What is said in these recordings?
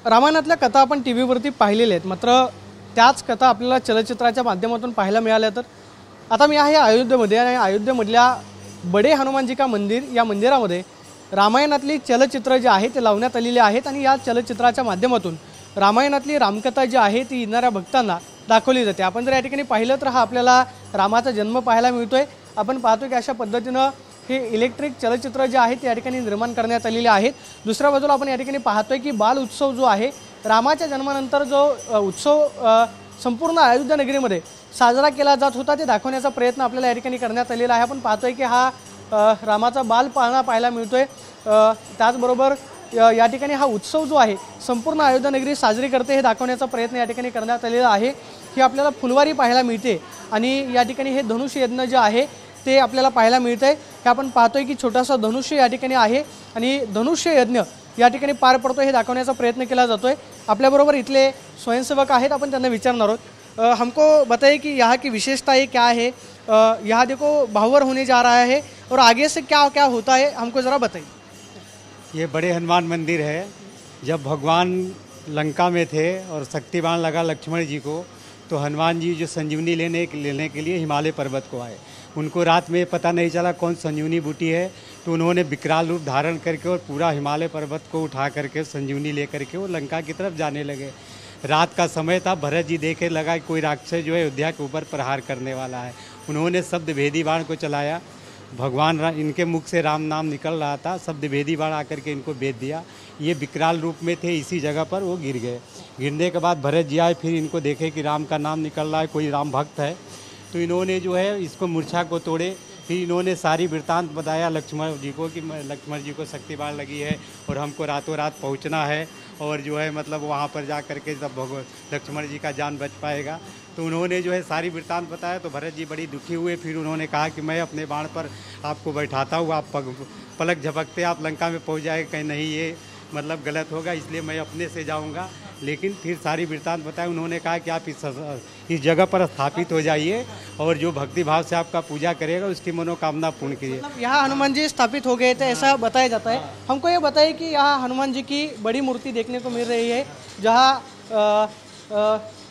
रामायणातल्या कथा आपण टी व्हीवरती पाहिलेल्या आहेत, मात्र त्याच कथा आपल्याला चलचित्राच्या माध्यमातून पाहायला मिळाल्या. तर आता मी आहे अयोध्येमध्ये आणि अयोध्येमधल्या बडे हनुमानजी का मंदिर या मंदिरामध्ये रामायणातली चलचित्र जे आहे ते लावण्यात आलेली आहेत आणि या चलचित्राच्या माध्यमातून रामायणातली रामकथा जी आहे ती येणाऱ्या भक्तांना दाखवली जाते. आपण जर या ठिकाणी पाहिलं तर हा आपल्याला रामाचा जन्म पाहायला मिळतोय. आपण पाहतो की अशा पद्धतीनं हे इलेक्ट्रिक चलचित्र जे आहे ते या ठिकाणी निर्माण करण्यात आलेले आहेत. दुसऱ्या बाजूला आपण या ठिकाणी पाहतोय की बाल उत्सव जो आहे रामाच्या जन्मानंतर जो उत्सव संपूर्ण अयोध्या नगरीमध्ये साजरा केला जात होता ते दाखवण्याचा प्रयत्न आपल्याला या ठिकाणी करण्यात आलेला आहे. आपण पाहतोय की हा रामाचा बाल पाळणा पाहायला मिळतोय. त्याचबरोबर या ठिकाणी हा उत्सव जो आहे संपूर्ण अयोध्या नगरी साजरी करते हे दाखवण्याचा प्रयत्न या ठिकाणी करण्यात आलेला आहे. ही आपल्याला फुलवारी पाहायला मिळते आणि या ठिकाणी हे धनुष्य यज्ञ जे आहे ते आपल्याला पाहायला मिळतंय. हे आपण पाहतोय की छोटासा धनुष्य या ठिकाणी आहे आणि धनुष्य यज्ञ या ठिकाणी पार पडतो हे दाखवण्याचा प्रयत्न केला जातोय. आपल्याबरोबर इथले स्वयंसेवक आहेत, आपण त्यांना विचारणार आहोत. हमको बताइए कि यहाँ की विशेषता क्या है. यहाँ देखो भावर होने जा रहा है और आगे से क्या क्या होता है हमको ज़रा बताइए. ये बड़े हनुमान मंदिर है. जब भगवान लंका में थे और शक्तिबाण लगा लक्ष्मण जी को, तो हनुमान जी जो संजीवनी लेने के लिए हिमालय पर्वत को आए. उनको रात में पता नहीं चला कौन संजीवनी बूटी है, तो उन्होंने विकराल रूप धारण करके और पूरा हिमालय पर्वत को उठा करके संजीवनी ले करके वो लंका की तरफ जाने लगे. रात का समय था. भरत जी देखे लगा कि कोई राक्षस जो है अयोध्या के ऊपर प्रहार करने वाला है. उन्होंने शब्द भेदी बाण को चलाया. भगवान इनके मुख से राम नाम निकल रहा था. शब्द भेदी बाण आकर के इनको भेद दिया. ये विकराल रूप में थे. इसी जगह पर वो गिर गए. गिरने के बाद भरत जी आए, फिर इनको देखे कि राम का नाम निकल रहा है, कोई राम भक्त है, तो इन्होंने जो है इसको मूर्छा को तोड़े. फिर इन्होंने सारी वृत्तांत बताया लक्ष्मण जी को कि लक्ष्मण जी को शक्ति बाण लगी है और हमको रातों रात पहुंचना है और जो है मतलब वहाँ पर जा कर के तब लक्ष्मण जी का जान बच पाएगा. तो उन्होंने जो है सारी वृत्तांत बताया. तो भरत जी बड़ी दुखी हुए. फिर उन्होंने कहा कि मैं अपने बाण पर आपको बैठाता हूँ, आप पलक झपकते आप लंका में पहुँच जाएगा. कहीं नहीं ये मतलब गलत होगा, इसलिए मैं अपने से जाऊँगा. लेकिन फिर सारी वृत्तांत बताया. उन्होंने कहा कि आप इस जगह पर स्थापित हो जाइए और जो भक्ति भाव से आपका पूजा करेगा उसकी मनोकामना पूर्ण कीजिए. मतलब यहाँ हनुमान जी स्थापित हो गए थे ऐसा बताया जाता है. हमको ये बताइए कि यहाँ हनुमान जी की बड़ी मूर्ति देखने को मिल रही है जहाँ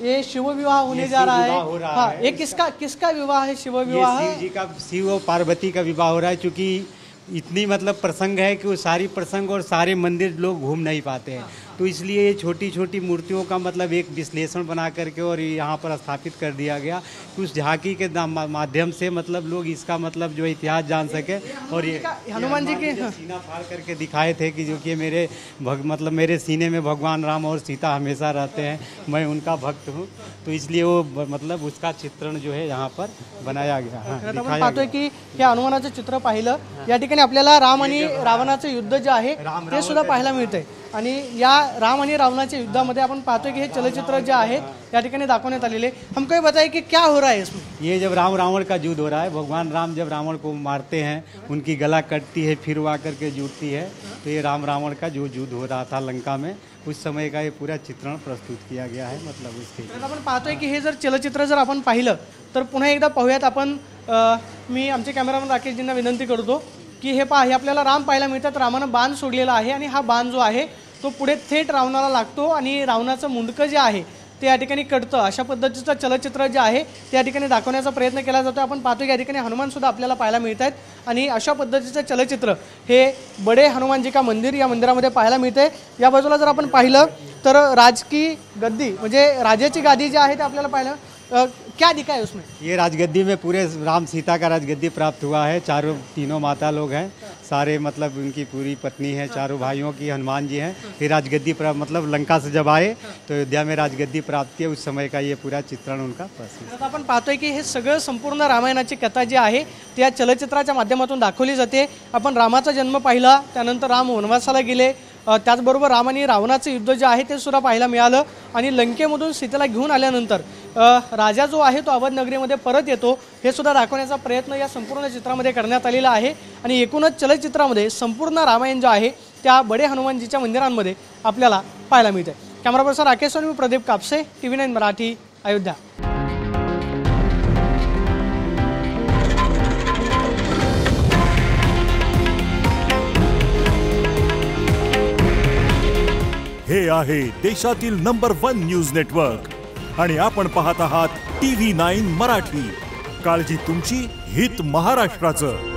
ये शिव विवाह होने जा रहा है. हाँ, ये किसका विवाह है? शिव विवाह. शिव जी का, शिव और पार्वती का विवाह हो रहा है. क्योंकि इतनी मतलब प्रसंग है कि वो सारी प्रसंग और सारे मंदिर लोग घूम नहीं पाते हैं, तो इसलिए ये छोटी छोटी मूर्तियों का मतलब एक विश्लेषण बना करके और यहाँ पर स्थापित कर दिया गया कि उस झांकी के माध्यम से मतलब लोग इसका मतलब जो इतिहास जान सके. और ये हनुमान जी के सीना फाड़ करके दिखाए थे कि जो कि मेरे मतलब मेरे सीने में भगवान राम और सीता हमेशा रहते हैं, मैं उनका भक्त हूँ. तो इसलिए वो मतलब उसका चित्रण जो है यहाँ पर बनाया गया. आपण पाहतोय की या हनुमानाचं चित्र पाहिलं या ठिकाणी आपल्याला राम आणि रावणाचं युद्ध जे आहे ते सुद्धा पाहायला मिळतंय. आणि या राम आणि रावणाच्या युद्धामध्ये आपण पाहतोय की हे चलचित्र जे आहे या ठिकाणी दाखवण्यात आलेले. हमको ये बताइए कि क्या हो रहा है इसमें. ये जब राम रावण का युद्ध हो रहा है, भगवान राम जब रावण को मारते हैं, उनकी गला कटती है, फिर वो आकर के जुटती है. तो ये राम रावण का जो युद्ध हो रहा था लंका में, उस समय का ये पूरा चित्रण प्रस्तुत किया गया है. मतलब उसके आपण पाहतोय की हे जर चलचित्र जर आपण पाहिलं तर पुन्हा एकदा पाहूयात आपण. मी आमचे कॅमेरामन राकेशजींना विनंती करतो की हे पहा, हे आपल्याला राम पाहायला मिळतात. रामानं बाण सोडलेला आहे आणि हा बाण जो आहे तो पुढे थेट रावणाला लागतो आणि रावणाचं मुंडकं जे आहे ते या ठिकाणी कटतं. अशा पद्धतीचं चलचित्र जे आहे त्या ठिकाणी दाखवण्याचा प्रयत्न केला जातो. आपण पाहतो की या ठिकाणी हनुमान सुद्धा आपल्याला पाहायला मिळत आहेत आणि अशा पद्धतीचं चलचित्र हे बडे हनुमानजी का मंदिर या मंदिरामध्ये पाहायला मिळते. या बाजूला जर आपण पाहिलं तर राजकी गद्दी म्हणजे राजाची गादी जी आहे ते आपल्याला पाहायला क्या दिखा है उसमें. ये राजगद्दी में पूरे राम सीता का राजगद्दी प्राप्त हुआ है. तीनों माता लोग हैं, सारे मतलब उनकी पूरी पत्नी है, चारों भाइयों की, हनुमान जी हैं. ये राजगद्दी प्राप्त मतलब लंका से जब आए तो अयोध्या में राजगद्दी प्राप्त किए, उस समय का ये पूरा चित्रण उनका प्रसिद्ध. आपण पाहतोय की हे सगळं संपूर्ण रामायणाची कथा जी आहे ती या चलचित्राच्या माध्यमातून दाखवली जाते. आपण रामाचा जन्म पाहिला, त्यानंतर राम वनवासाला गेले, त्याचबरोबर राम आणि रावणाचं युद्ध जे आहे ते सुद्धा पाहायला मिळालं आणि लंकेमधून सीतेला घेऊन आल्यानंतर राजा जो आहे तो अवध नगरीमध्ये परत येतो हे सुद्धा दाखवण्याचा प्रयत्न या संपूर्ण चित्रामध्ये करण्यात आलेला आहे. आणि एकूणच चलचित्रामध्ये संपूर्ण रामायण जे आहे त्या बडे हनुमानजीच्या मंदिरांमध्ये आपल्याला पाहायला मिळते. कॅमेरा पर्सन राकेश आणि मी प्रदीप कापसे, TV9 मराठी, अयोध्या. हे आहे देशातील नंबर 1 न्यूज नेटवर्क आणि आपण पाहत आहात TV9 मराठी. काळजी तुमची, हित महाराष्ट्राचं.